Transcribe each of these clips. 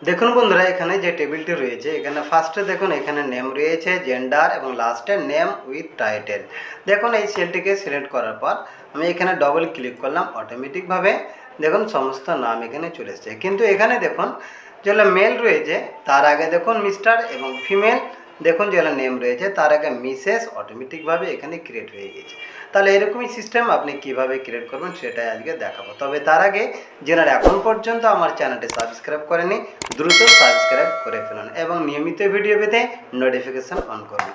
দেখুন বন্ধুরা, এখানে যে টেবিলটি রয়েছে এখানে ফার্স্টে দেখুন এখানে নেম রয়েছে, জেন্ডার এবং লাস্টে নেম উইথ টাইটেল। দেখুন এই সেলটিকে সিলেক্ট করার পর আমি এখানে ডবল ক্লিক করলাম, অটোমেটিকভাবে দেখুন সমস্ত নাম এখানে চলে এসেছে। কিন্তু এখানে দেখুন যেগুলো মেল রয়েছে তার আগে দেখুন মিস্টার এবং ফিমেল দেখুন যেগুলো নেম রয়েছে তার আগে মিসেস অটোমেটিকভাবে এখানে ক্রিয়েট হয়ে গেছে। তাহলে এরকমই সিস্টেম আপনি কিভাবে ক্রিয়েট করবেন সেটাই আজকে দেখাবো। তবে তার আগে যারা এখন পর্যন্ত আমার চ্যানেলটি সাবস্ক্রাইব করেনি দ্রুত সাবস্ক্রাইব করে ফেলুন এবং নিয়মিত ভিডিও পেতে নোটিফিকেশান অন করুন।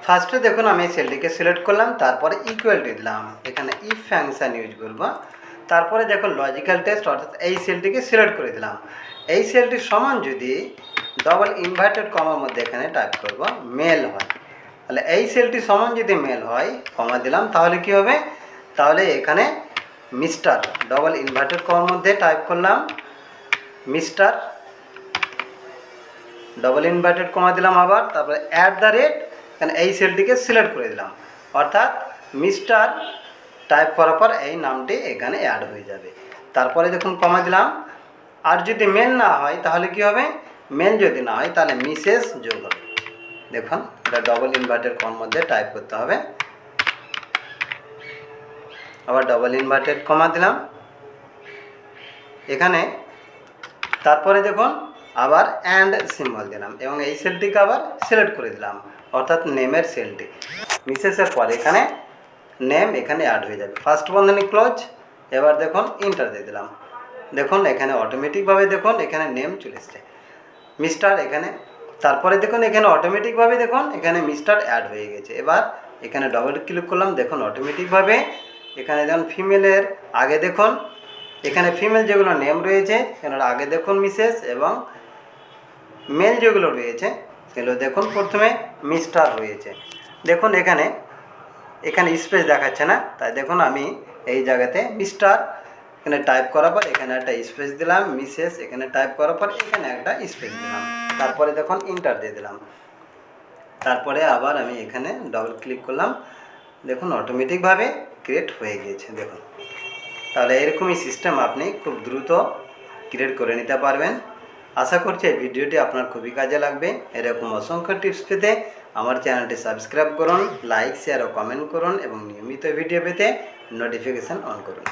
ফার্স্টে দেখুন আমি সেলটিকে সিলেক্ট করলাম, তারপরে ইকুয়াল টু দিলাম, এখানে ইফ ফাংশন ইউজ করব। তারপরে দেখুন লজিক্যাল টেস্ট অর্থাৎ এই সেলটিকে সিলেক্ট করে দিলাম। এই সেলটির সমান যদি ডবল ইনভার্টেড কমার মধ্যে এখানে টাইপ করব মেল হয়, তাহলে এই সেলটি সমান যদি মেল হয় কমা দিলাম, তাহলে কি হবে, তাহলে এখানে মিস্টার ডবল ইনভার্টেড কমার মধ্যে টাইপ করলাম মিস্টার, ডবল ইনভার্টেড কমা দিলাম আবার, তারপরে @ এখানে এই সেলটিকে সিলেক্ট করে দিলাম, অর্থাৎ মিস্টার টাইপ করার পর এই নামটি এখানে অ্যাড হয়ে যাবে। তারপরে দেখুন কমা দিলাম। আর যদি মেল না হয় তাহলে কি হবে, মেল যদি না হয় তাহলে মিসেস যোগ হবে। দেখুন এটা ডবল ইনভার্টেড কমার মধ্যে টাইপ করতে হবে, আবার ডবল ইনভার্টেড কমা দিলাম এখানে। তারপরে দেখুন আবার অ্যান্ড সিম্বল দিলাম এবং এই সেলটিকে আবার সিলেক্ট করে দিলাম, অর্থাৎ নেমের সেলটি মিসেসের পর এখানে নেম এখানে অ্যাড হয়ে যাবে। ফার্স্ট বন্ধনী ক্লোজ। এবার দেখুন ইন্টার দিয়ে দিলাম, দেখুন এখানে অটোমেটিকভাবে দেখুন এখানে নেম চলে এসছে মিস্টার এখানে। তারপরে দেখুন এখানে অটোমেটিকভাবে দেখুন এখানে মিস্টার অ্যাড হয়ে গেছে। এবার এখানে ডবল ক্লিক করলাম, দেখুন অটোমেটিকভাবে এখানে দেখুন ফিমেলের আগে দেখুন এখানে ফিমেল যেগুলো নেম রয়েছে সেগুলোর আগে দেখুন মিসেস এবং মেল যেগুলো রয়েছে সেগুলো দেখুন প্রথমে মিস্টার রয়েছে। দেখুন এখানে স্পেস দেখাচ্ছে না, তাই দেখুন আমি এই জায়গাতে মিস্টার এখানে টাইপ করার পর এখানে একটা স্পেস দিলাম, মিসেস এখানে টাইপ করার পর এখানে একটা স্পেস দিলাম, তারপরে দেখুন ইন্টার দিয়ে দিলাম। তারপরে আবার আমি এখানে ডবল ক্লিক করলাম, দেখুন অটোমেটিকভাবে ক্রিয়েট হয়ে গিয়েছে। দেখুন তাহলে এরকমই সিস্টেম আপনি খুব দ্রুত ক্রিয়েট করে নিতে পারবেন। আশা করছি এই ভিডিওটি আপনার খুবই কাজে লাগবে। এরকম অসংখ্য টিপস পেতে আমার চ্যানেলটি সাবস্ক্রাইব করুন, লাইক শেয়ার ও কমেন্ট করুন এবং নিয়মিত ভিডিও পেতে নোটিফিকেশান অন করুন।